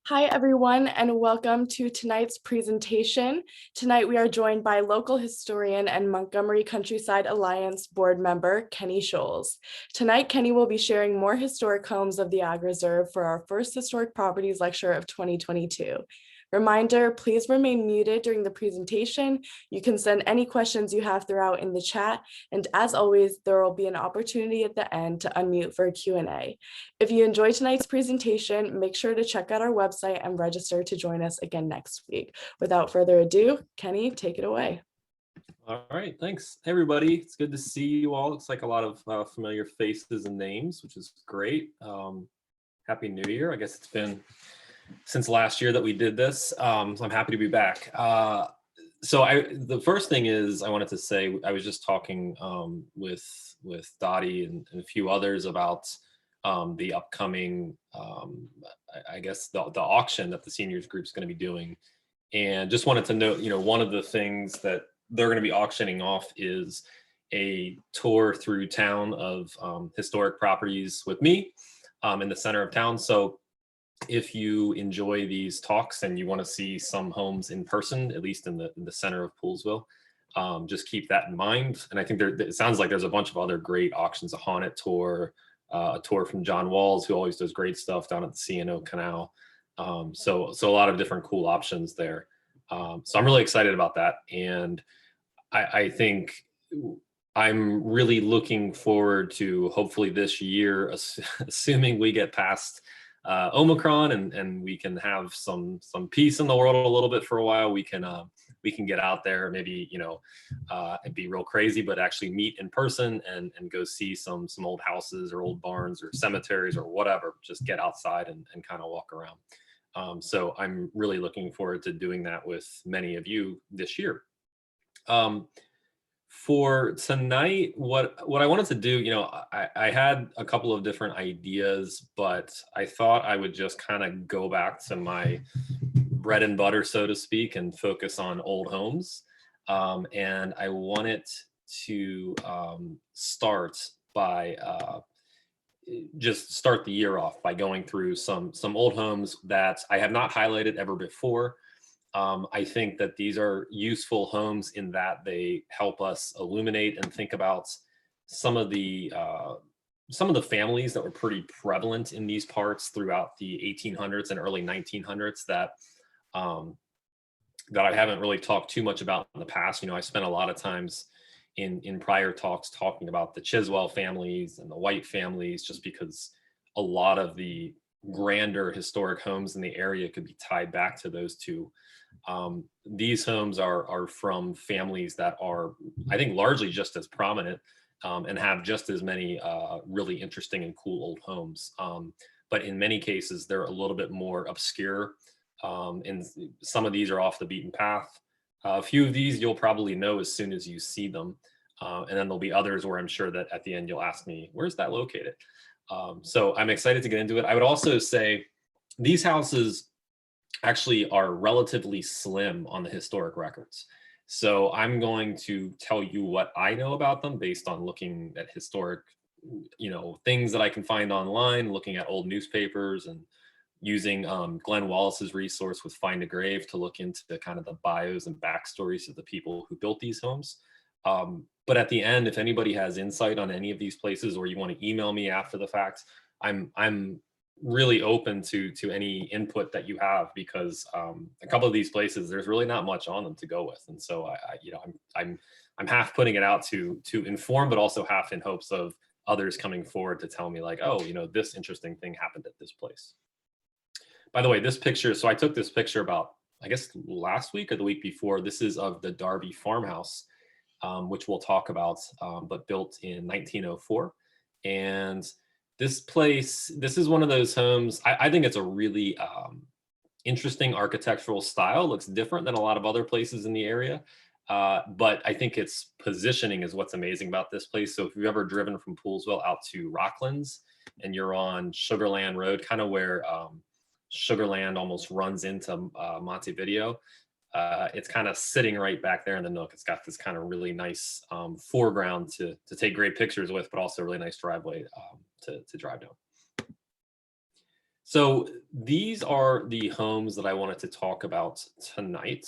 Hi, everyone, and welcome to tonight's presentation. Tonight, we are joined by local historian and Montgomery Countryside Alliance board member, Kenny Scholes. Tonight, Kenny will be sharing more historic homes of the Ag Reserve for our first Historic Properties Lecture of 2022. Reminder, please remain muted during the presentation. You can send any questions you have throughout in the chat. And as always, there will be an opportunity at the end to unmute for a Q&A. If you enjoyed tonight's presentation, make sure to check out our website and register to join us again next week. Without further ado, Kenny, take it away. All right, thanks everybody. It's good to see you all. Looks like a lot of familiar faces and names, which is great. Happy New Year. I guess it's been since last year that we did this, so I'm happy to be back. The first thing is I wanted to say, I was just talking with Dottie and a few others about the upcoming, I guess the auction that the seniors group is going to be doing, and just wanted to note, one of the things that they're going to be auctioning off is a tour through town of historic properties with me in the center of town. So if you enjoy these talks and you want to see some homes in person, at least in the center of Poolesville, just keep that in mind. And I think it sounds like there's a bunch of other great auctions, a haunted tour, a tour from John Walls, who always does great stuff down at the C&O Canal. So a lot of different cool options there. So I'm really excited about that. And I think I'm really looking forward to hopefully this year, assuming we get past Omicron and we can have some peace in the world a little bit for a while, we can get out there, maybe and be real crazy, but actually meet in person and go see some old houses or old barns or cemeteries or whatever. Just get outside and kind of walk around. So I'm really looking forward to doing that with many of you this year. For tonight, what I wanted to do, I had a couple of different ideas, but I thought I would just kind of go back to my bread and butter, so to speak, and focus on old homes. And I wanted to start by just start the year off by going through some old homes that I have not highlighted ever before. I think that these are useful homes in that they help us illuminate and think about some of the families that were pretty prevalent in these parts throughout the 1800s and early 1900s that I haven't really talked too much about in the past. I spent a lot of times in prior talks talking about the Chiswell families and the White families, just because a lot of the grander historic homes in the area could be tied back to those two. These homes are from families that are, I think, largely just as prominent and have just as many really interesting and cool old homes. But in many cases, they're a little bit more obscure. And some of these are off the beaten path. A few of these you'll probably know as soon as you see them. And then there'll be others where I'm sure that at the end you'll ask me, where's that located? So I'm excited to get into it. I would also say these houses actually are relatively slim on the historic records. So I'm going to tell you what I know about them based on looking at historic, things that I can find online, looking at old newspapers and using Glenn Wallace's resource with Find a Grave to look into the kind of the bios and backstories of the people who built these homes. But at the end, if anybody has insight on any of these places, or you want to email me after the fact, I'm really open to any input that you have, because a couple of these places, there's really not much on them to go with, and so I'm half putting it out to inform, but also half in hopes of others coming forward to tell me, like, oh, this interesting thing happened at this place. By the way, this picture, so I took this picture about, I guess, last week or the week before. This is of the Darby Farmhouse, which we'll talk about, but built in 1904. And this place, this is one of those homes, I think it's a really interesting architectural style. Looks different than a lot of other places in the area. But I think its positioning is what's amazing about this place. So if you've ever driven from Poolesville out to Rocklands and you're on Sugarland Road, kind of where Sugarland almost runs into Montevideo, it's kind of sitting right back there in the nook. It's got this kind of really nice foreground to take great pictures with, but also a really nice driveway to drive down. So these are the homes that I wanted to talk about tonight.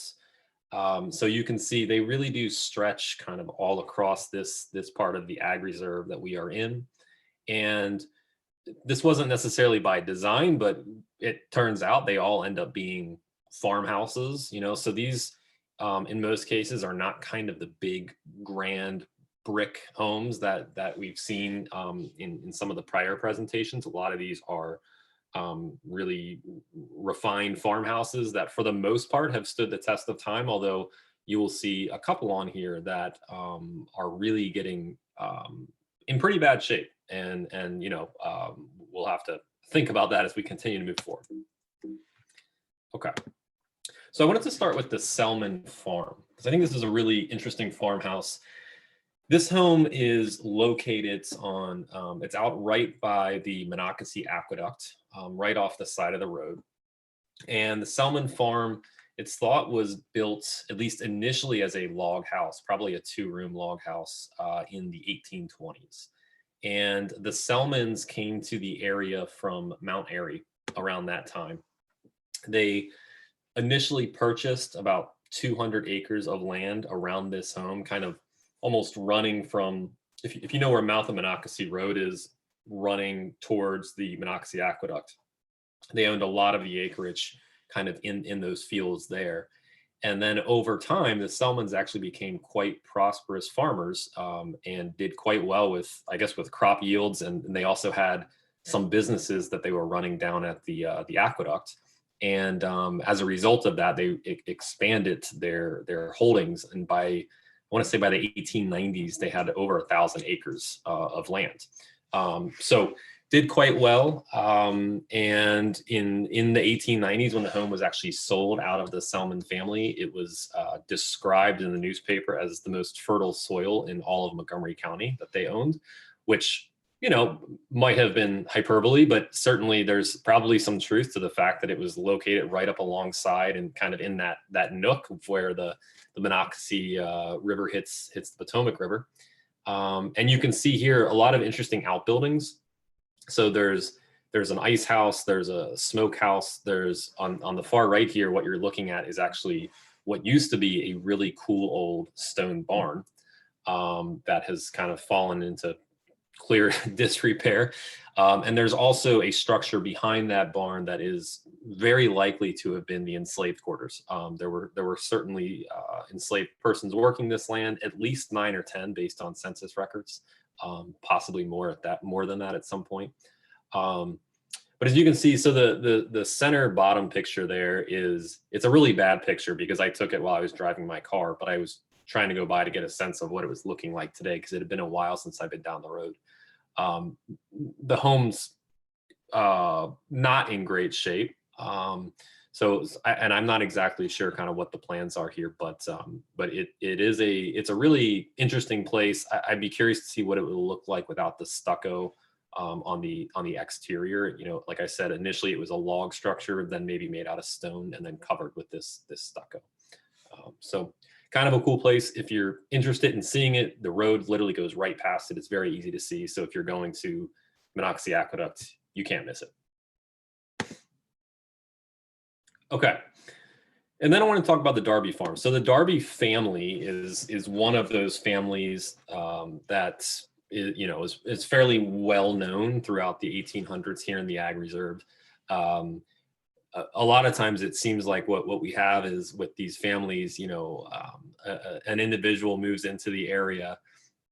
So you can see they really do stretch kind of all across this part of the ag reserve that we are in. And this wasn't necessarily by design, but it turns out they all end up being farmhouses, so these in most cases are not kind of the big grand brick homes that we've seen in some of the prior presentations. A lot of these are really refined farmhouses that for the most part have stood the test of time, although you will see a couple on here that are really getting in pretty bad shape, and we'll have to think about that as we continue to move forward. Okay, so I wanted to start with the Selman Farm because I think this is a really interesting farmhouse. This home is located on, it's out right by the Monocacy Aqueduct, right off the side of the road. And the Selman Farm, it's thought was built, at least initially, as a log house, probably a 2-room log house in the 1820s. And the Selmans came to the area from Mount Airy around that time. They initially purchased about 200 acres of land around this home, kind of almost running from, if you know where mouth of Monocacy Road is, running towards the Monocacy Aqueduct. They owned a lot of the acreage kind of in those fields there. And then over time, the Selmans actually became quite prosperous farmers and did quite well with, I guess, with crop yields. And they also had some businesses that they were running down at the aqueduct. And as a result of that, they expanded their holdings. And I want to say by the 1890s, they had over 1,000 acres of land. So did quite well. And in the 1890s, when the home was actually sold out of the Selman family, it was described in the newspaper as the most fertile soil in all of Montgomery County that they owned, which, might have been hyperbole, but certainly there's probably some truth to the fact that it was located right up alongside and kind of in that nook where the Monocacy River hits the Potomac River. And you can see here a lot of interesting outbuildings. So there's an ice house, there's a smoke house, there's on the far right here, what you're looking at is actually what used to be a really cool old stone barn that has kind of fallen into clear disrepair. And there's also a structure behind that barn that is very likely to have been the enslaved quarters. There were certainly enslaved persons working this land, at least 9 or 10 based on census records, possibly more than that at some point. But as you can see, so the center bottom picture there it's a really bad picture because I took it while I was driving my car, but I was trying to go by to get a sense of what it was looking like today because it had been a while since I've been down the road. The home's not in great shape. And I'm not exactly sure kind of what the plans are here, but it's a really interesting place. I'd be curious to see what it would look like without the stucco on the exterior. Like I said, initially it was a log structure, then maybe made out of stone, and then covered with this stucco. So kind of a cool place. If you're interested in seeing it, the road literally goes right past it. It's very easy to see. So if you're going to Monocacy Aqueduct, you can't miss it. Okay. And then I want to talk about the Darby Farm. So the Darby family is one of those families that is fairly well known throughout the 1800s here in the Ag Reserve. A lot of times it seems like what we have is with these families, an individual moves into the area,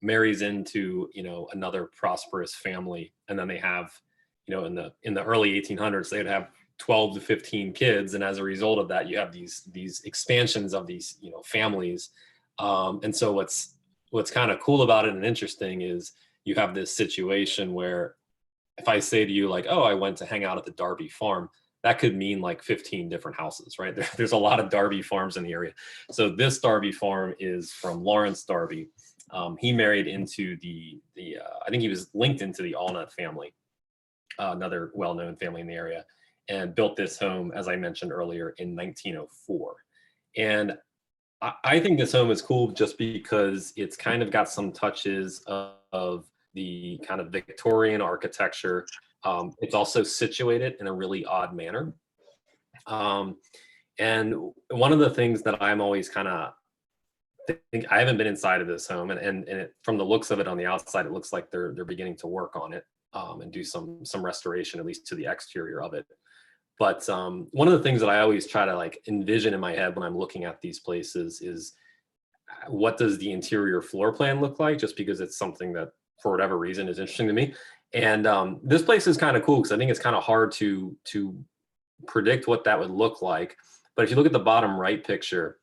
marries into, another prosperous family. And then they have, in the early 1800s, they'd have 12 to 15 kids. And as a result of that, you have these expansions of these, families. And so what's kind of cool about it and interesting is you have this situation where if I say to you like, oh, I went to hang out at the Darby Farm, that could mean like 15 different houses, right? There's a lot of Darby farms in the area. So this Darby farm is from Lawrence Darby. He married into I think he was linked into the Allnut family, another well-known family in the area, and built this home, as I mentioned earlier, in 1904. And I think this home is cool just because it's kind of got some touches of the kind of Victorian architecture. It's also situated in a really odd manner. Um, and one of the things that I'm always kind of think, I haven't been inside of this home, from the looks of it on the outside, it looks like they're beginning to work on it, and do some restoration, at least to the exterior of it. But one of the things that I always try to like envision in my head when I'm looking at these places is, what does the interior floor plan look like? Just because it's something that, for whatever reason, is interesting to me. And this place is kind of cool because I think it's kind of hard to predict what that would look like. But if you look at the bottom right picture,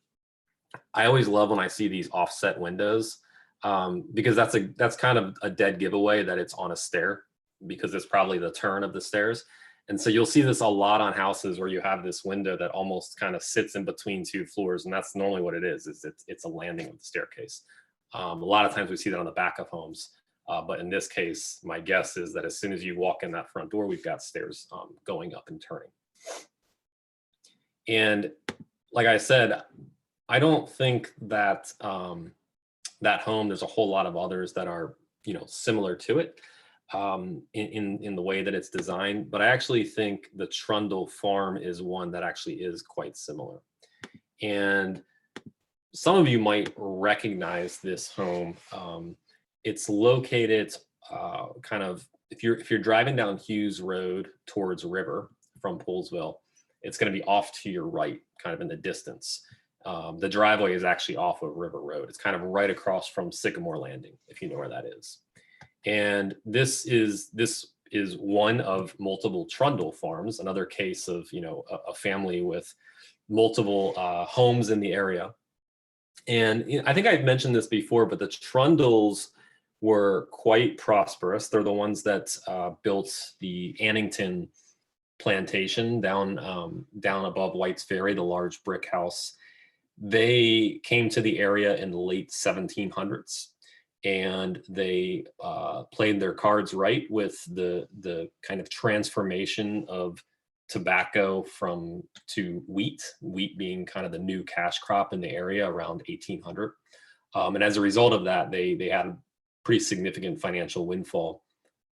I always love when I see these offset windows, because that's kind of a dead giveaway that it's on a stair, because it's probably the turn of the stairs. And so you'll see this a lot on houses where you have this window that almost kind of sits in between two floors, and that's normally what it is it's a landing of the staircase. A lot of times we see that on the back of homes, but in this case, my guess is that as soon as you walk in that front door, we've got stairs going up and turning. And like I said, I don't think that that home, there's a whole lot of others that are, similar to it, in the way that it's designed. But I actually think the Trundle Farm is one that actually is quite similar. And some of you might recognize this home. It's located kind of, if you're driving down Hughes Road towards River from Poolesville, it's going to be off to your right, kind of in the distance. The driveway is actually off of River Road. It's kind of right across from Sycamore Landing, if you know where that is. And this is one of multiple Trundle Farms, another case of a family with multiple homes in the area. And I think I've mentioned this before, but the Trundles were quite prosperous. They're the ones that built the Annington plantation down above White's Ferry, the large brick house. They came to the area in the late 1700s, and they played their cards right with the kind of transformation of tobacco to wheat being kind of the new cash crop in the area around 1800. And as a result of that, they had a pretty significant financial windfall,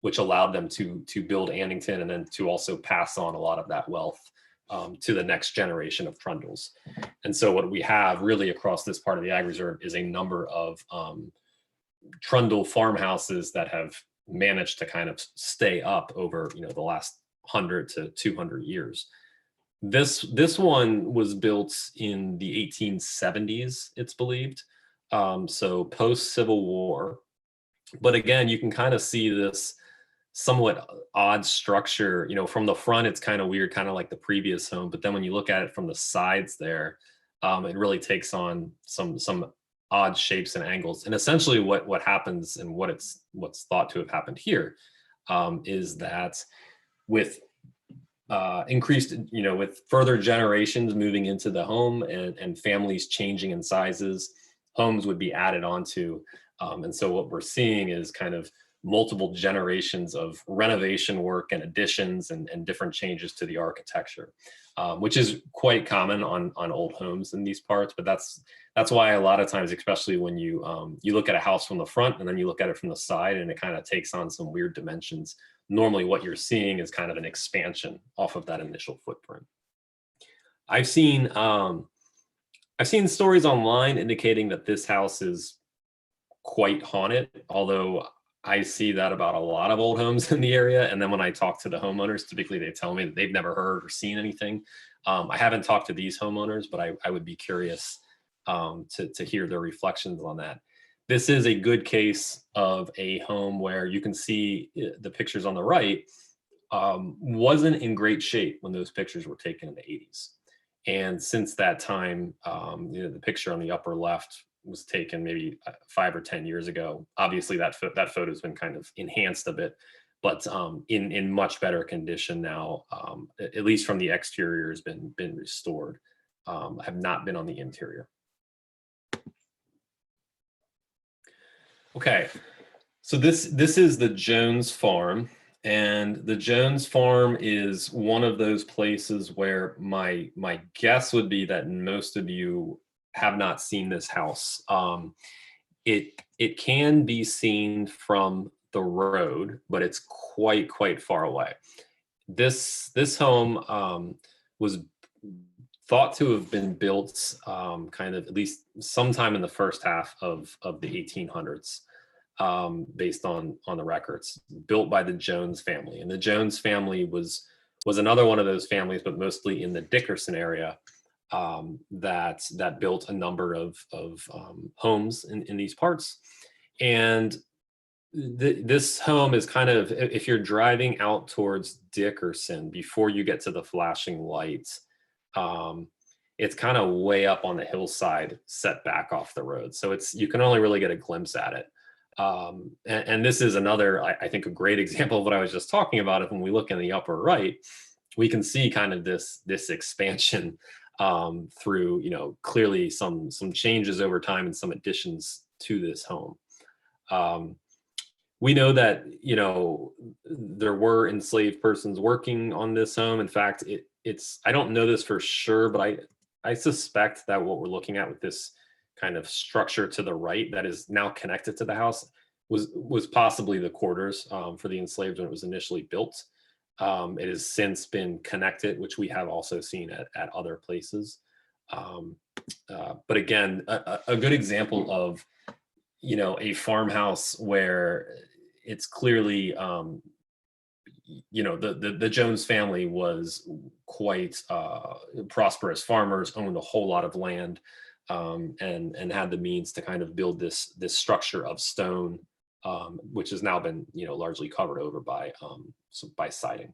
which allowed them to build Annington and then to also pass on a lot of that wealth to the next generation of Trundles. And so what we have really across this part of the Ag Reserve is a number of Trundle farmhouses that have managed to kind of stay up over the last 100 to 200 years. This one was built in the 1870s, it's believed, so post Civil War. But again, you can kind of see this somewhat odd structure. From the front, it's kind of weird, kind of like the previous home. But then when you look at it from the sides there, it really takes on some odd shapes and angles. And essentially what happens and what's thought to have happened here is that with increased, with further generations moving into the home and families changing in sizes, homes would be added onto. And so what we're seeing is kind of multiple generations of renovation work and additions and different changes to the architecture, which is quite common on old homes in these parts. But that's why a lot of times, especially when you look at a house from the front and then you look at it from the side, and it kind of takes on some weird dimensions. Normally what you're seeing is kind of an expansion off of that initial footprint. I've seen stories online indicating that this house is quite haunted, although I see that about a lot of old homes in the area. And then when I talk to the homeowners, typically they tell me that they've never heard or seen anything. I haven't talked to these homeowners, but I would be curious to hear their reflections on that. This is a good case of a home where you can see the pictures on the right wasn't in great shape when those pictures were taken in the 80s. And since that time, the picture on the upper left was taken maybe 5 or 10 years ago. Obviously that photo has been kind of enhanced a bit, but in much better condition now, at least from the exterior has been restored. Have not been on the interior. Okay, so this is the Jones Farm, and the Jones Farm is one of those places where my guess would be that most of you have not seen this house. It can be seen from the road, but it's quite far away. This home was thought to have been built kind of at least sometime in the first half of the 1800s, based on the records. Built by the Jones family, and the Jones family was another one of those families, but mostly in the Dickinson area, that built a number of homes in these parts. And this home is kind of, if you're driving out towards Dickinson before you get to the flashing lights, it's kind of way up on the hillside, set back off the road. So you can only really get a glimpse at it. And this is another, I think, a great example of what I was just talking about. If when we look in the upper right, we can see kind of this expansion through, clearly some changes over time and some additions to this home. We know that, there were enslaved persons working on this home. In fact, I don't know this for sure, but I suspect that what we're looking at with this kind of structure to the right that is now connected to the house was possibly the quarters for the enslaved when it was initially built. It has since been connected, which we have also seen at other places. But again, a good example of, a farmhouse where it's clearly, the Jones family was quite prosperous farmers, owned a whole lot of land, and had the means to kind of build this structure of stone, which has now been, largely covered over by siding.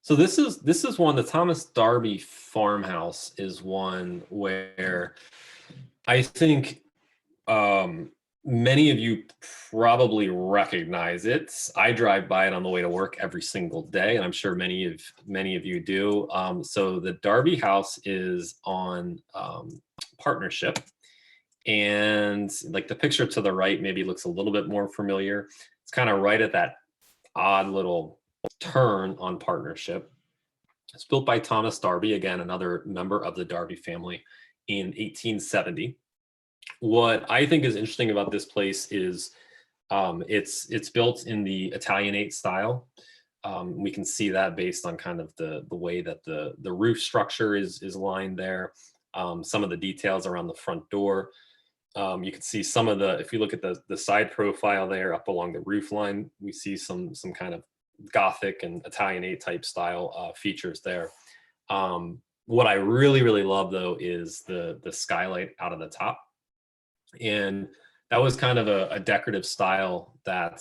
So this is one, the Thomas Darby Farmhouse is one where I think many of you probably recognize it. I drive by it on the way to work every single day, and I'm sure many of you do. So the Darby House is on Partnership, and like the picture to the right maybe looks a little bit more familiar. It's kind of right at that odd little turn on Partnership. It's built by Thomas Darby, again, another member of the Darby family, in 1870. What I think is interesting about this place is it's built in the Italianate style. We can see that based on kind of the way that the roof structure is lined there. Some of the details around the front door. You can see some of if you look at the side profile there up along the roof line, we see some kind of Gothic and Italianate type style features there. What I really love though is the skylight out of the top. And that was kind of a decorative style that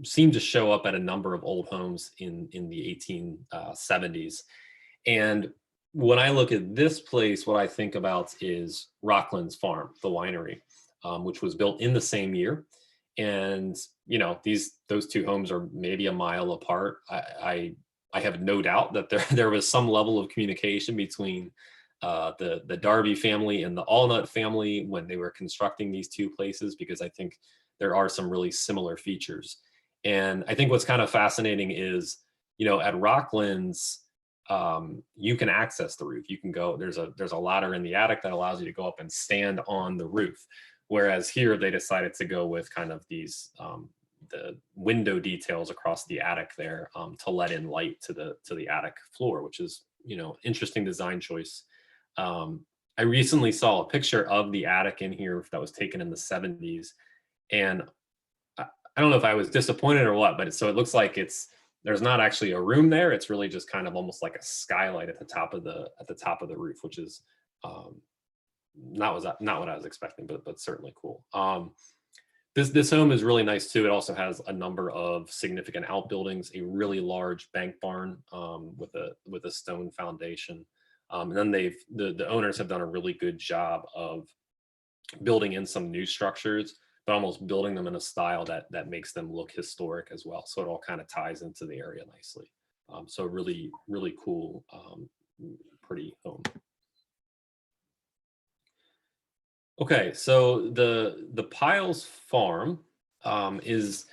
seemed to show up at a number of old homes in the 1870s. And when I look at this place, what I think about is Rockland's Farm, the winery, which was built in the same year. And those two homes are maybe a mile apart. I have no doubt that there was some level of communication between the Darby family and the Allnut family when they were constructing these two places, because I think there are some really similar features. And I think what's kind of fascinating is, at Rockland's, you can access the roof. You can go, there's a ladder in the attic that allows you to go up and stand on the roof. Whereas here they decided to go with kind of these, the window details across the attic there, to let in light to the attic floor, which is, interesting design choice. I recently saw a picture of the attic in here that was taken in the 70s. And I don't know if I was disappointed or what, but it looks like there's not actually a room there. It's really just kind of almost like a skylight at the top of the roof, which is not what I was expecting, but certainly cool. This home is really nice too. It also has a number of significant outbuildings, a really large bank barn with a stone foundation. And then the owners have done a really good job of building in some new structures, but almost building them in a style that makes them look historic as well. So it all kind of ties into the area nicely. So really cool, pretty home. Okay, so the Piles Farm it's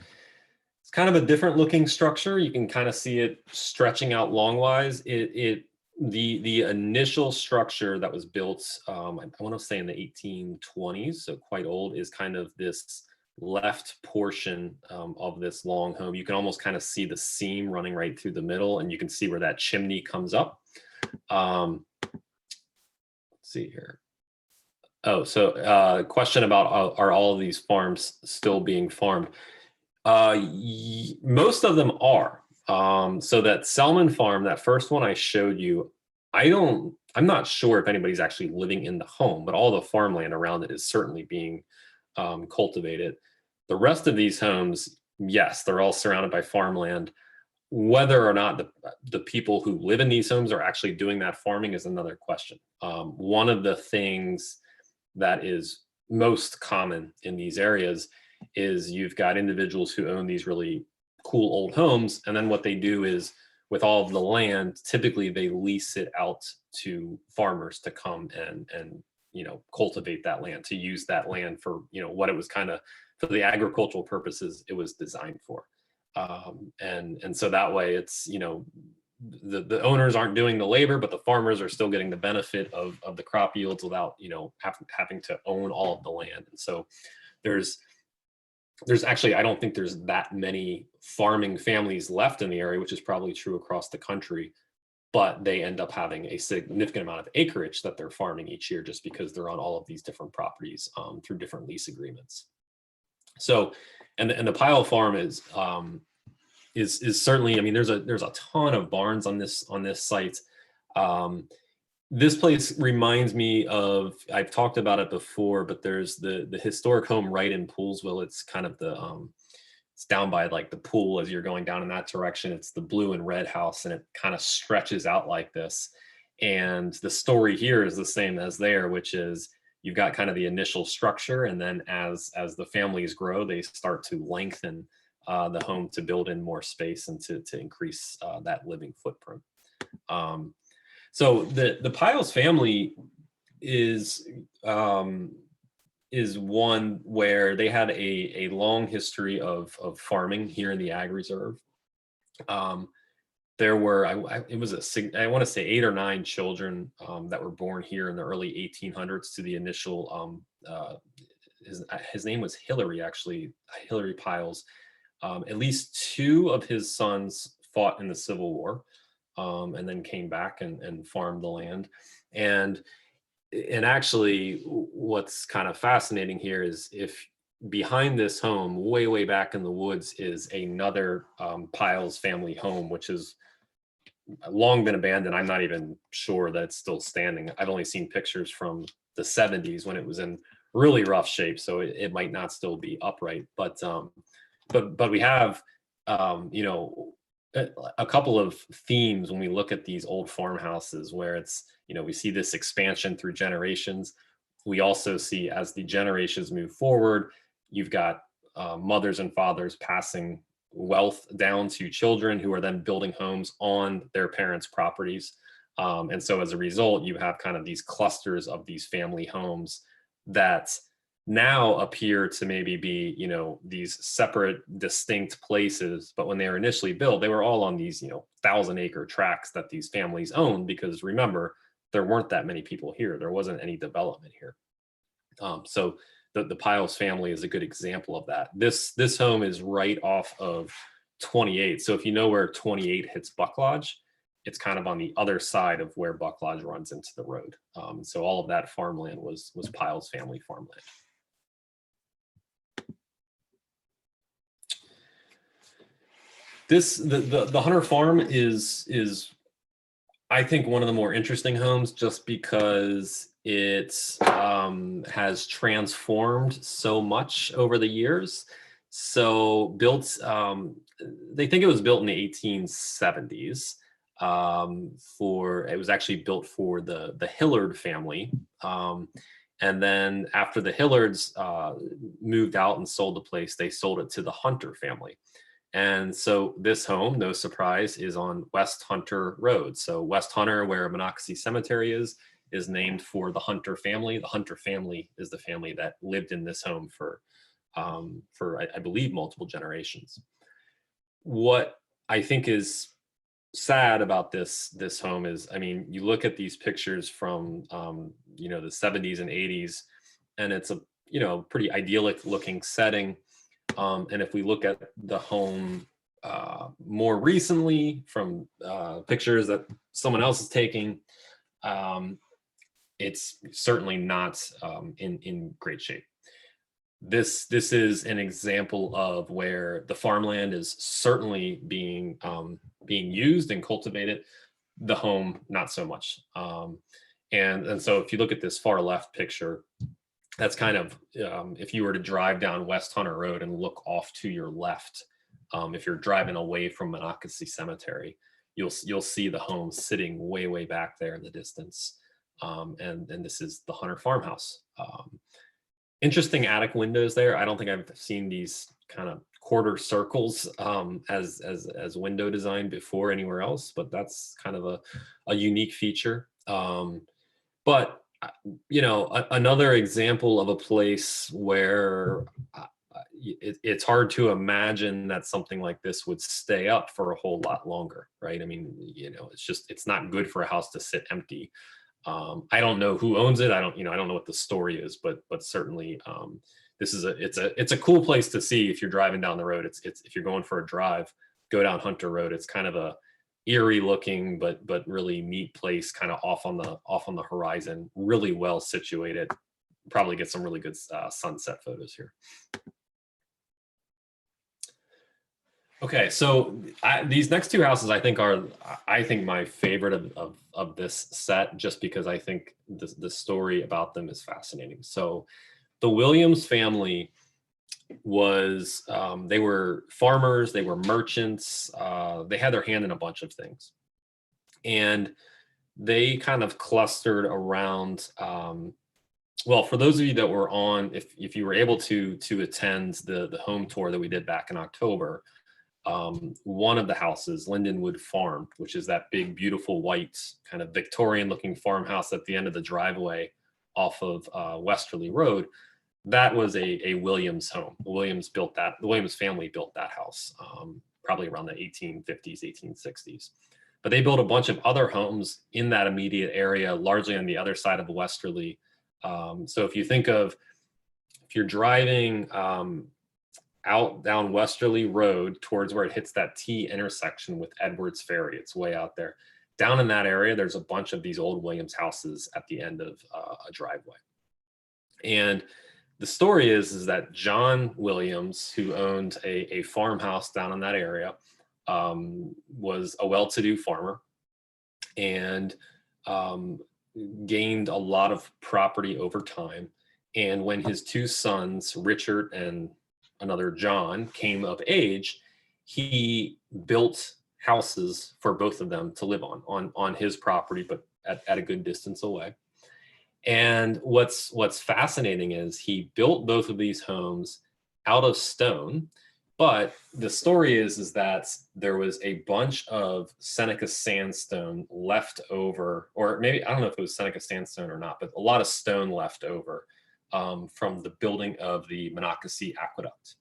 kind of a different looking structure. You can kind of see it stretching out longwise. It The initial structure that was built, I want to say in the 1820s, so quite old, is kind of this left portion of this long home. You can almost kind of see the seam running right through the middle, and you can see where that chimney comes up. Let's see here. Oh, so question about are all of these farms still being farmed? Most of them are. So that Selman Farm, that first one I showed you, I'm not sure if anybody's actually living in the home, but all the farmland around it is certainly being cultivated. The rest of these homes, yes, they're all surrounded by farmland. Whether or not the people who live in these homes are actually doing that farming is another question. One of the things that is most common in these areas is you've got individuals who own these really cool old homes, and then what they do is with all of the land, typically they lease it out to farmers to come and cultivate that land, to use that land for what it was kind of, for the agricultural purposes it was designed for. And so that way it's the owners aren't doing the labor, but the farmers are still getting the benefit of the crop yields without having to own all of the land. And so there's actually, I don't think there's that many farming families left in the area, which is probably true across the country, but they end up having a significant amount of acreage that they're farming each year just because they're on all of these different properties through different lease agreements. So, and the Pyle Farm is certainly, I mean, there's a ton of barns on this site. This place reminds me of, I've talked about it before, but there's the historic home right in Poolsville. It's kind of it's down by like the pool as you're going down in that direction. It's the blue and red house, and it kind of stretches out like this. And the story here is the same as there, which is you've got kind of the initial structure, and then as the families grow, they start to lengthen the home to build in more space and to increase that living footprint. So the Piles family is one where they had a long history of farming here in the Ag Reserve. There were I want to say 8 or 9 children that were born here in the early 1800s to the initial. His name was Hillary, actually, Hillary Piles. At least 2 of his sons fought in the Civil War. And then came back and farmed the land. And actually, what's kind of fascinating here is if behind this home, way back in the woods, is another Piles family home, which has long been abandoned. I'm not even sure that it's still standing. I've only seen pictures from the 70s when it was in really rough shape, so it might not still be upright. But we have a couple of themes when we look at these old farmhouses, where it's we see this expansion through generations. We also see, as the generations move forward, you've got mothers and fathers passing wealth down to children who are then building homes on their parents' properties. And so as a result, you have kind of these clusters of these family homes that now appear to maybe be these separate, distinct places, but when they were initially built, they were all on these 1,000-acre tracts that these families owned, because remember, there weren't that many people here. There wasn't any development here. So the Piles family is a good example of that. This home is right off of 28. So if you know where 28 hits Buck Lodge, it's kind of on the other side of where Buck Lodge runs into the road. So all of that farmland was Piles family farmland. The Hunter Farm is I think one of the more interesting homes, just because it has transformed so much over the years. So built, they think it was built in the 1870s. It was actually built for the Hillard family. And then after the Hillards moved out and sold the place, they sold it to the Hunter family. And so this home, no surprise, is on West Hunter Road. So West Hunter, where Monocacy Cemetery is named for the Hunter family. The Hunter family is the family that lived in this home for I believe, multiple generations. What I think is sad about this home is, I mean, you look at these pictures from the 70s and 80s, and it's a pretty idyllic looking setting. And if we look at the home more recently from pictures that someone else is taking, um, it's certainly not in great shape. This is an example of where the farmland is certainly being used and cultivated, the home not so much. And so if you look at this far left picture, that's kind of if you were to drive down West Hunter Road and look off to your left, if you're driving away from Monocacy Cemetery, you'll see the home sitting way back there in the distance. And this is the Hunter Farmhouse. Interesting attic windows there. I don't think I've seen these kind of quarter circles as window design before anywhere else, but that's kind of a unique feature. But another example of a place where it's hard to imagine that something like this would stay up for a whole lot longer, right? I mean, it's not good for a house to sit empty. I don't know who owns it. I don't know what the story is, but certainly this is it's a cool place to see if you're driving down the road. It's if you're going for a drive, go down Hunter Road. It's kind of a eerie looking, but really neat place, kind of off on the horizon, really well situated. Probably get some really good sunset photos here. Okay, so these next two houses I think are my favorite of this set, just because I think the story about them is fascinating. So the Williams family was they were farmers, they were merchants, they had their hand in a bunch of things, and they kind of clustered around. Well, for those of you that were on, if you were able to attend the home tour that we did back in October, one of the houses, Lindenwood Farm, which is that big, beautiful white kind of Victorian looking farmhouse at the end of the driveway off of Westerly Road, that was a Williams home. The Williams family built that house probably around the 1850s, 1860s. But they built a bunch of other homes in that immediate area, largely on the other side of Westerly. So if you're driving out down Westerly Road towards where it hits that T intersection with Edwards Ferry, it's way out there. Down in that area, there's a bunch of these old Williams houses at the end of a driveway. And the story is that John Williams, who owned a farmhouse down in that area, was a well-to-do farmer and gained a lot of property over time. And when his two sons, Richard and another John, came of age, he built houses for both of them to live on his property, but at a good distance away. And what's fascinating is he built both of these homes out of stone, but the story is that there was a bunch of Seneca sandstone left over, or maybe, I don't know if it was Seneca sandstone or not, but a lot of stone left over from the building of the Monocacy Aqueduct.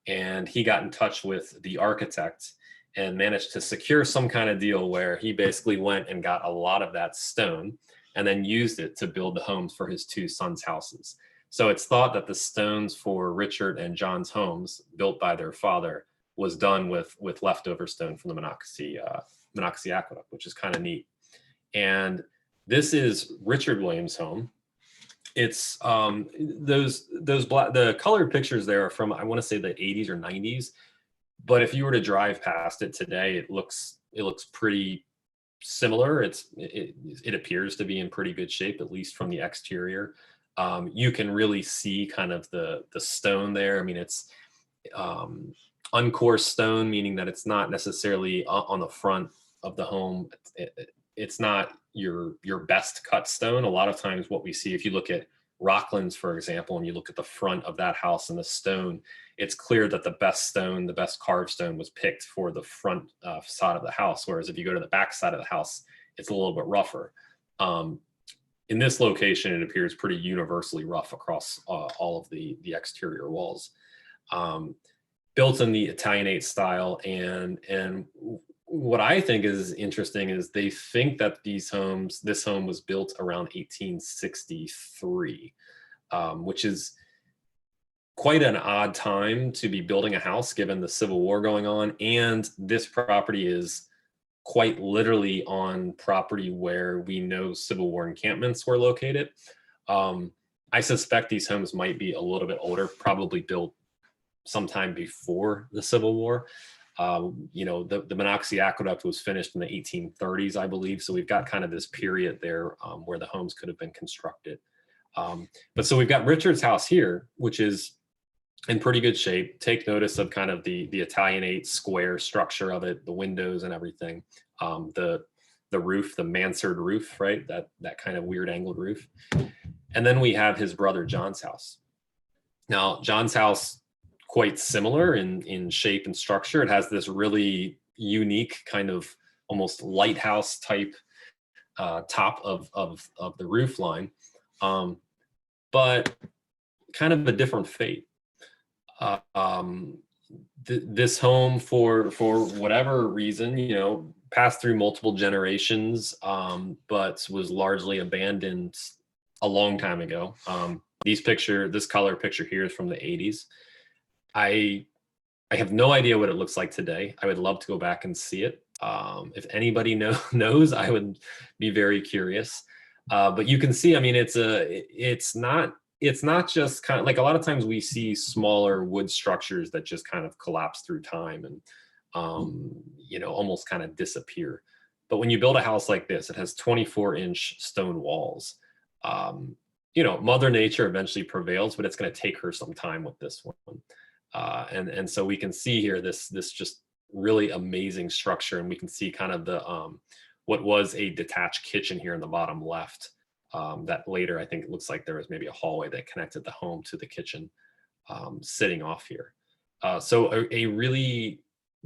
And he got in touch with the architect and managed to secure some kind of deal where he basically went and got a lot of that stone and then used it to build the homes for his two sons' houses. So it's thought that the stones for Richard and John's homes, built by their father, was done with leftover stone from the Monocacy Aqueduct, which is kind of neat. And this is Richard Williams' home. It's the colored pictures there are from, I want to say, the 80s or 90s. But if you were to drive past it today, it looks pretty similar. It appears to be in pretty good shape, at least from the exterior. You can really see kind of the stone there. I mean, it's uncoarse stone, meaning that it's not necessarily on the front of the home. It's not your best cut stone. A lot of times what we see, if you look at Rocklands, for example, and you look at the front of that house and the stone, it's clear that the best stone, the best carved stone, was picked for the front side of the house. Whereas if you go to the back side of the house, it's a little bit rougher. In this location, it appears pretty universally rough across all of the exterior walls. Built in the Italianate style, and what I think is interesting is they think that this home was built around 1863, which is quite an odd time to be building a house given the Civil War going on. And this property is quite literally on property where we know Civil War encampments were located. I suspect these homes might be a little bit older, probably built sometime before the Civil War. The Monocacy Aqueduct was finished in the 1830s, I believe. So we've got kind of this period there where the homes could have been constructed. But so we've got Richard's house here, which is in pretty good shape. Take notice of kind of the Italianate square structure of it, the windows and everything. The roof, the mansard roof, right? That kind of weird angled roof. And then we have his brother John's house. Now, John's house, quite similar in shape and structure. It has this really unique kind of almost lighthouse type top of the roof line, but kind of a different fate. This home, for whatever reason, passed through multiple generations, but was largely abandoned a long time ago. This color picture here is from the 80s. I have no idea what it looks like today. I would love to go back and see it. If anybody knows, I would be very curious. But you can see, I mean, it's not just kind of like a lot of times we see smaller wood structures that just kind of collapse through time and, almost kind of disappear. But when you build a house like this, it has 24-inch stone walls. Mother Nature eventually prevails, but it's going to take her some time with this one. And so we can see here this just really amazing structure, and we can see kind of the what was a detached kitchen here in the bottom left. That later, I think it looks like there was maybe a hallway that connected the home to the kitchen, sitting off here. So a really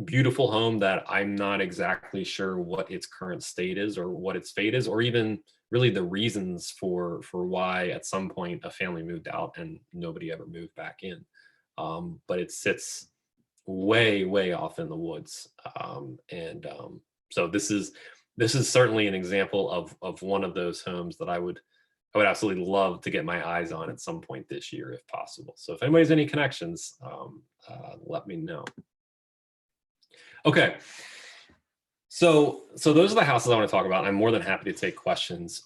beautiful home that I'm not exactly sure what its current state is or what its fate is, or even really the reasons for why at some point a family moved out and nobody ever moved back in. But it sits way, way off in the woods. So this is certainly an example of one of those homes that I would absolutely love to get my eyes on at some point this year, if possible. So if anybody has any connections, let me know. Okay. So those are the houses I want to talk about. I'm more than happy to take questions.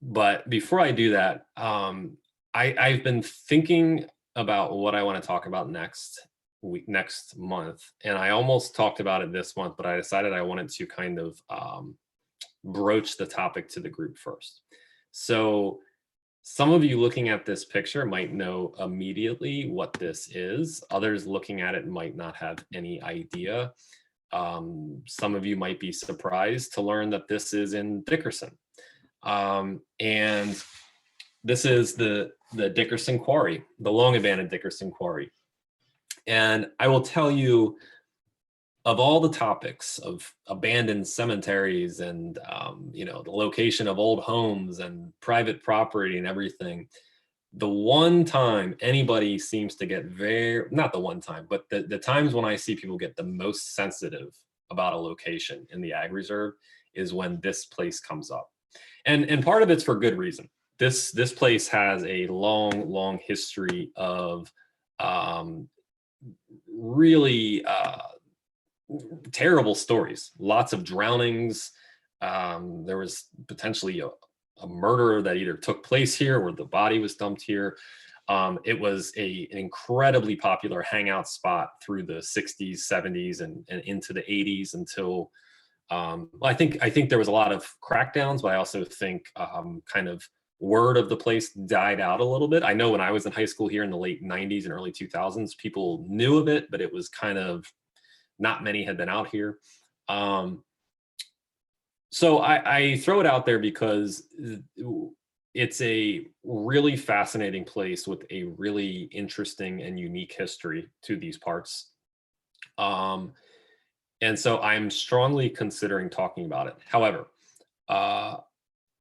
But before I do that, I've been thinking about what I want to talk about next month. And I almost talked about it this month, but I decided I wanted to kind of broach the topic to the group first. So some of you looking at this picture might know immediately what this is. Others looking at it might not have any idea. Some of you might be surprised to learn that this is in Dickinson. And this is the Dickinson Quarry, the long abandoned Dickinson Quarry. And I will tell you, of all the topics of abandoned cemeteries and the location of old homes and private property and everything, the one time anybody seems to get not the one time, but the times when I see people get the most sensitive about a location in the ag reserve is when this place comes up. And part of it's for good reason. This place has a long history of really terrible stories, lots of drownings. There was potentially a murder that either took place here or the body was dumped here. It was an incredibly popular hangout spot through the 60s, 70s, and into the 80s until I think there was a lot of crackdowns, but I also think kind of word of the place died out a little bit. I know when I was in high school here in the late 90s and early 2000s, people knew of it, but it was kind of not many had been out here. So I throw it out there because it's a really fascinating place with a really interesting and unique history to these parts. And so I'm strongly considering talking about it. However,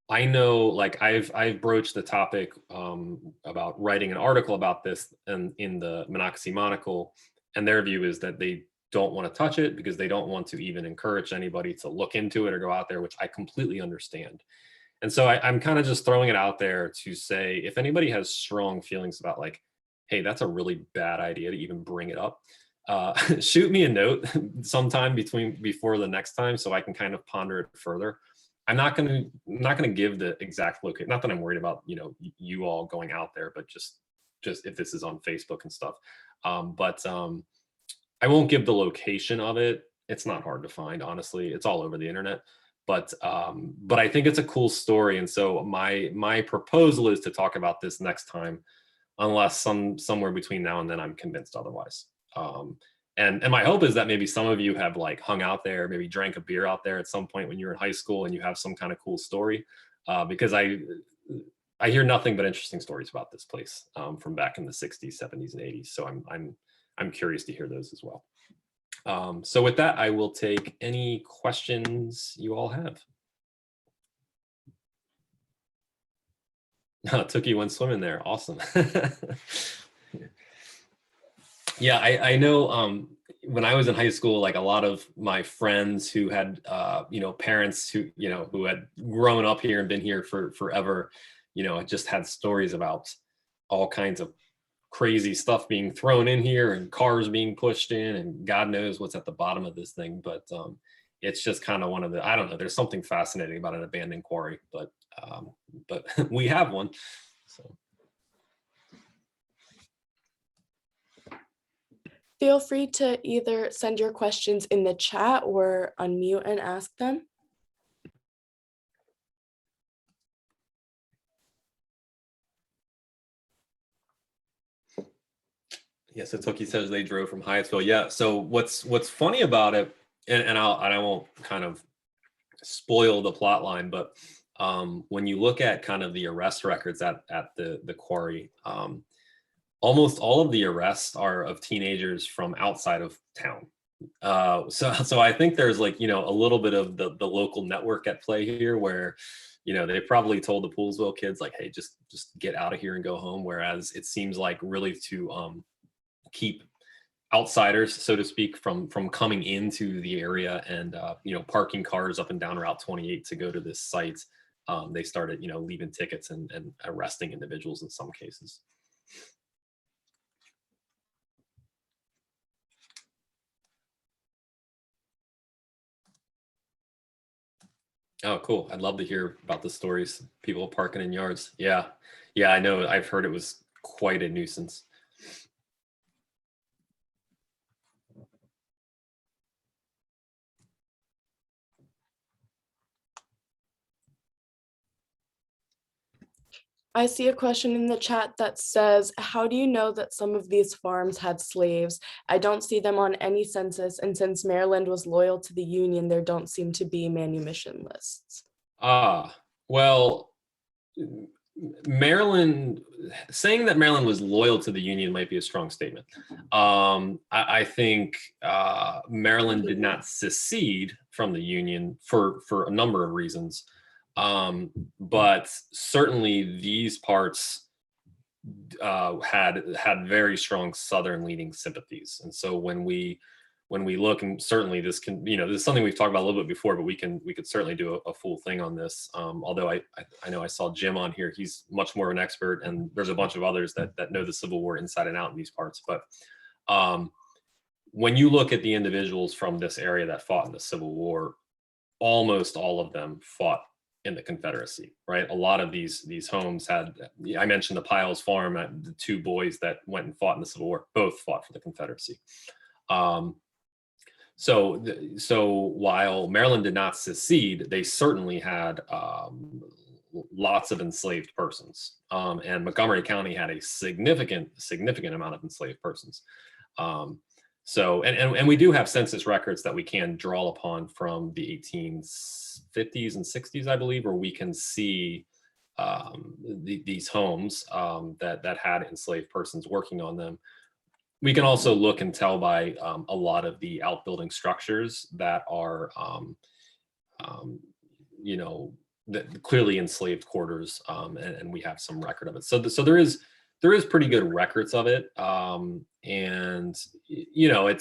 I know, like I've broached the topic about writing an article about this in the Monocacy Monocle, and their view is that they don't want to touch it because they don't want to even encourage anybody to look into it or go out there, which I completely understand. And so I'm kind of just throwing it out there to say, if anybody has strong feelings about like, hey, that's a really bad idea to even bring it up, shoot me a note sometime before the next time so I can kind of ponder it further. I'm not gonna give the exact location. Not that I'm worried about, you all going out there, but just if this is on Facebook and stuff. But I won't give the location of it. It's not hard to find, honestly. It's all over the internet. But I think it's a cool story. And so my proposal is to talk about this next time, unless somewhere between now and then I'm convinced otherwise. And my hope is that maybe some of you have like hung out there, maybe drank a beer out there at some point when you were in high school and you have some kind of cool story. Because I hear nothing but interesting stories about this place from back in the 60s, 70s, and 80s. So I'm curious to hear those as well. So with that, I will take any questions you all have. Tookie went swimming there. Awesome. Yeah, I know when I was in high school, like a lot of my friends who had, parents who had grown up here and been here for forever, just had stories about all kinds of crazy stuff being thrown in here and cars being pushed in and God knows what's at the bottom of this thing. But it's just kind of one of the, I don't know, there's something fascinating about an abandoned quarry, but we have one. So. Feel free to either send your questions in the chat or unmute and ask them. Yeah, so Tookie says they drove from Hyattsville. Yeah, so what's funny about it, and I won't kind of spoil the plot line, but when you look at kind of the arrest records at the quarry, almost all of the arrests are of teenagers from outside of town. So I think there's like, a little bit of the local network at play here where, they probably told the Poolsville kids like, hey, just get out of here and go home. Whereas it seems like really to keep outsiders, so to speak, from coming into the area and, parking cars up and down Route 28 to go to this site. They started, leaving tickets and arresting individuals in some cases. Oh, cool. I'd love to hear about the stories. People parking in yards. Yeah. Yeah, I know. I've heard it was quite a nuisance. I see a question in the chat that says, how do you know that some of these farms had slaves? I don't see them on any census, and since Maryland was loyal to the Union, there don't seem to be manumission lists. Well, Maryland, saying that Maryland was loyal to the Union might be a strong statement. I think Maryland did not secede from the Union for a number of reasons. But certainly these parts had very strong Southern leaning sympathies. And so when we look, and certainly this can, this is something we've talked about a little bit before, but we could certainly do a full thing on this. Although I know I saw Jim on here, he's much more of an expert, and there's a bunch of others that know the Civil War inside and out in these parts. But when you look at the individuals from this area that fought in the Civil War, almost all of them fought in the Confederacy, right? A lot of these homes had, I mentioned the Piles Farm, the two boys that went and fought in the Civil War, both fought for the Confederacy. So while Maryland did not secede, they certainly had lots of enslaved persons. And Montgomery County had a significant amount of enslaved persons. So, and we do have census records that we can draw upon from the 1850s and 60s, I believe, where we can see these homes that had enslaved persons working on them. We can also look and tell by a lot of the outbuilding structures that are, clearly enslaved quarters, and we have some record of it. So there is there is pretty good records of it. And you know,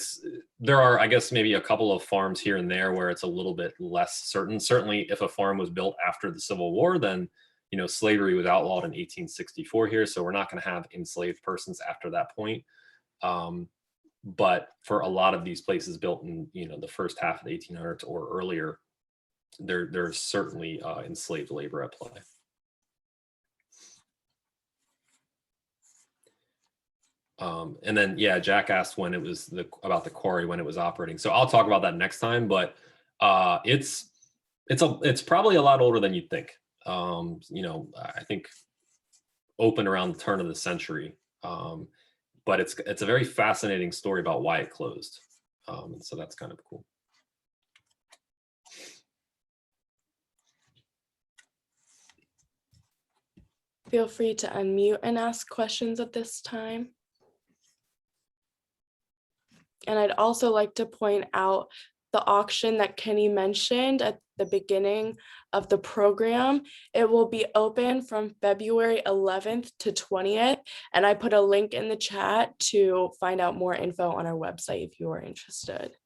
there are, I guess, maybe a couple of farms here and there where it's a little bit less certain. Certainly if a farm was built after the Civil War, then, you know, slavery was outlawed in 1864 here, so we're not going to have enslaved persons after that point. But for a lot of these places built in, you know, the first half of the 1800s or earlier, there's certainly enslaved labor at play. And then, yeah, Jack asked when it was about the quarry, when it was operating. So I'll talk about that next time, but it's probably a lot older than you'd think. You know, I think opened around the turn of the century. But it's a very fascinating story about why it closed. And so that's kind of cool. Feel free to unmute and ask questions at this time. And I'd also like to point out the auction that Kenny mentioned at the beginning of the program. It will be open from February 11th to 20th. And I put a link in the chat to find out more info on our website if you are interested.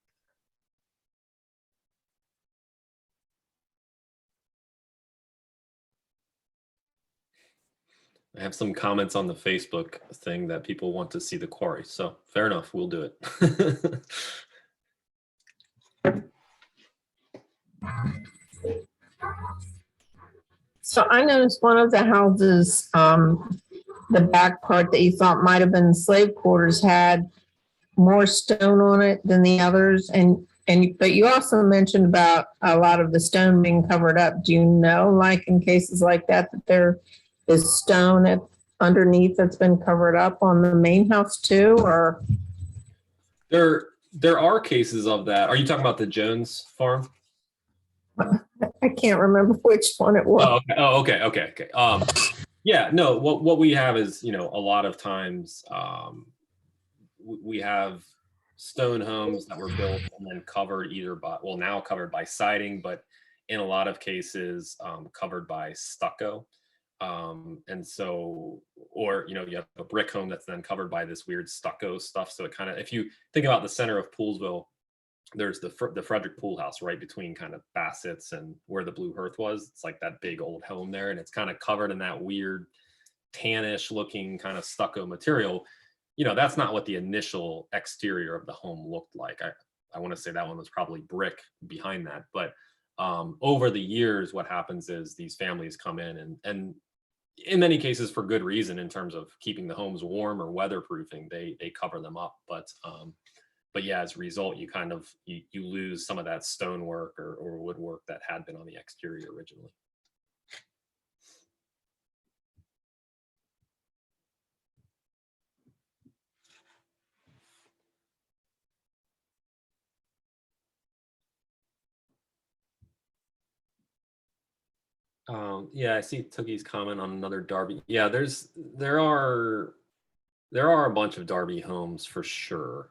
I have some comments on the Facebook thing that people want to see the quarry. So fair enough, we'll do it. So I noticed one of the houses, the back part that you thought might have been slave quarters had more stone on it than the others. But you also mentioned about a lot of the stone being covered up. Do you know, like in cases like that, that there is stone underneath that's been covered up on the main house too, or? There are cases of that. Are you talking about the Jones farm? I can't remember which one it was. Okay. Yeah, no, what we have is, you know, a lot of times we have stone homes that were built and then covered either by, well, now covered by siding, but in a lot of cases covered by stucco. And so, or, you know, you have a brick home that's then covered by this weird stucco stuff. So it kind of, if you think about the center of Poolsville, there's the Frederick Pool House right between kind of Bassett's and where the Blue Hearth was. It's like that big old home there, and it's kind of covered in that weird tannish looking kind of stucco material. You know, that's not what the initial exterior of the home looked like. I want to say that one was probably brick behind that. But over the years, what happens is these families come in and in many cases for good reason, in terms of keeping the homes warm or weatherproofing, they cover them up. But yeah, as a result, you kind of you lose some of that stonework or woodwork that had been on the exterior originally. Yeah, I see Tookie's comment on another Darby. Yeah, there are a bunch of Darby homes for sure.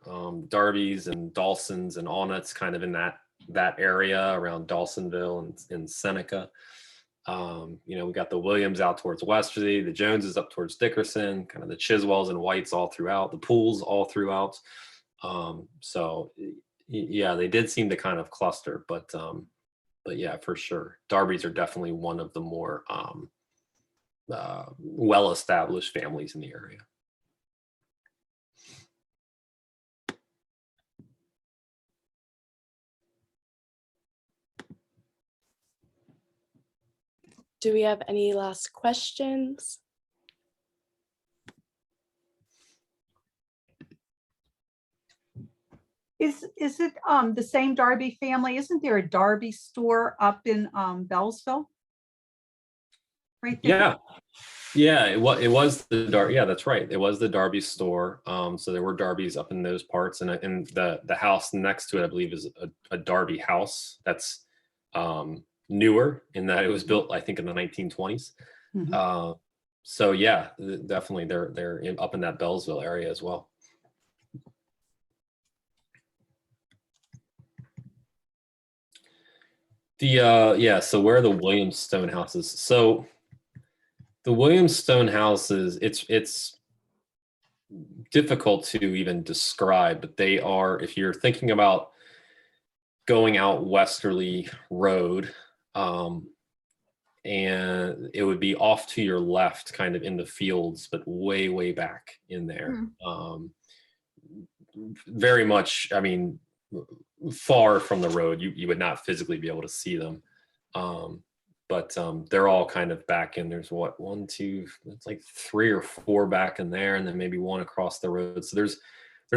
Darby's and Dawson's and Allnuts kind of in that area around Dawsonville and Seneca. You know, we got the Williams out towards Westerly, the Joneses up towards Dickerson, kind of the Chiswells and Whites all throughout, the Pools all throughout. So yeah, they did seem to kind of cluster, but yeah, for sure, Darby's are definitely one of the more well-established families in the area. Do we have any last questions? Is it the same Darby family? Isn't there a Darby store up in Bellsville? Right there. Yeah, it was the Darby. Yeah, that's right. It was the Darby store. So there were Darbys up in those parts, and the house next to it, I believe, is a Darby house that's newer in that it was built, I think, in the 1920s. Mm-hmm. So yeah, definitely they're up in that Bellsville area as well. So where are the Williams stone houses? So the Williams stone houses, it's difficult to even describe, but they are, if you're thinking about going out Westerly Road, and it would be off to your left, kind of in the fields, but way, way back in there. Very much, I mean, far from the road. You would not physically be able to see them. But they're all kind of back in. There's what, one, two, it's like 3 or 4 back in there, and then maybe 1 across the road. So there's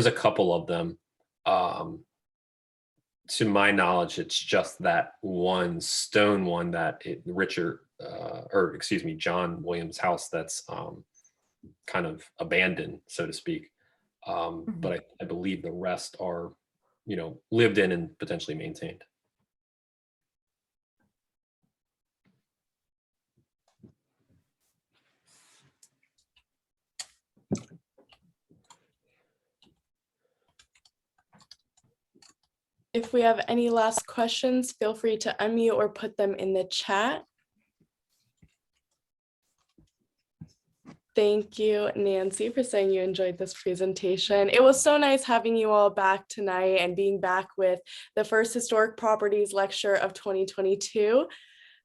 a couple of them. To my knowledge, it's just that one stone one that John Williams' house that's kind of abandoned, so to speak. But I believe the rest are, lived in and potentially maintained. If we have any last questions, feel free to unmute or put them in the chat. Thank you, Nancy, for saying you enjoyed this presentation. It was so nice having you all back tonight and being back with the first Historic Properties lecture of 2022.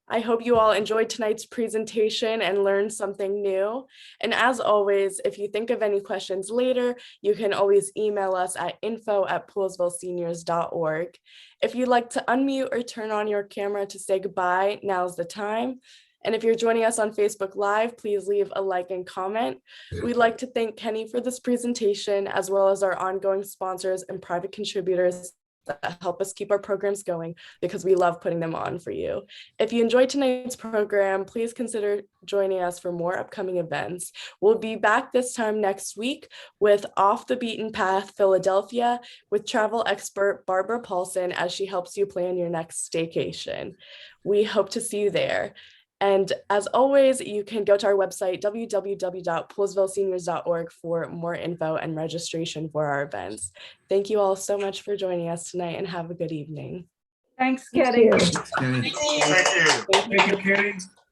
I hope you all enjoyed tonight's presentation and learned something new. And as always, if you think of any questions later, you can always email us at info@poolesvilleseniors.org. If you'd like to unmute or turn on your camera to say goodbye, now's the time. And if you're joining us on Facebook Live, please leave a like and comment. We'd like to thank Kenny for this presentation, as well as our ongoing sponsors and private contributors that help us keep our programs going, because we love putting them on for you. If you enjoyed tonight's program, please consider joining us for more upcoming events. We'll be back this time next week with Off the Beaten Path Philadelphia with travel expert Barbara Paulson as she helps you plan your next staycation. We hope to see you there. And as always, you can go to our website, www.poolesvilleseniors.org, for more info and registration for our events. Thank you all so much for joining us tonight, and have a good evening. Thanks, Kitty. Thank you. Thank you. Thank you, Kenny.